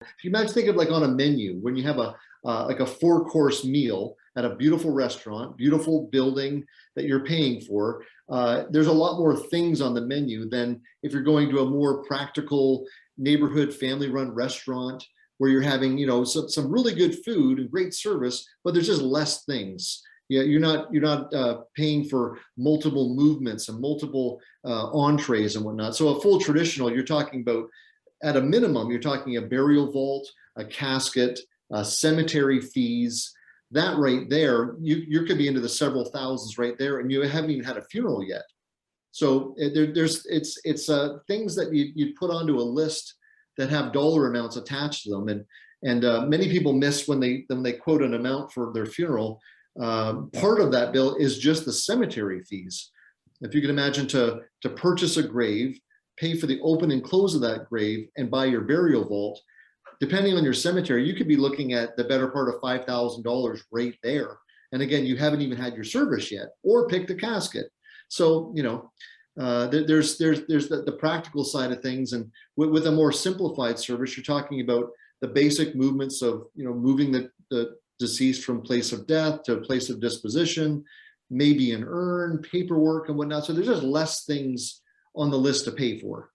If you imagine, think of like on a menu when you have a like a 4-course meal at a beautiful restaurant, beautiful building that you're paying for. There's a lot more things on the menu than if you're going to a more practical neighborhood family-run restaurant where you're having, you know, some really good food and great service, but there's just less things. Yeah, you're not paying for multiple movements and multiple entrees and whatnot. So a full traditional, you're talking about at a minimum, you're talking a burial vault, a casket, cemetery fees. That right there, you could be into the several thousands right there, and you haven't even had a funeral yet. So there's it's things that you put onto a list that have dollar amounts attached to them, and many people miss when they quote an amount for their funeral. Part of that bill is just the cemetery fees. If you can imagine to purchase a grave, pay for the open and close of that grave, and buy your burial vault, depending on your cemetery, you could be looking at the better part of $5,000 right there. And again, you haven't even had your service yet, or picked a casket. So, you know, there's the practical side of things, and with a more simplified service, you're talking about the basic movements of, you know, moving the deceased from place of death to place of disposition, maybe an urn, paperwork, and whatnot. So there's just less things on the list to pay for.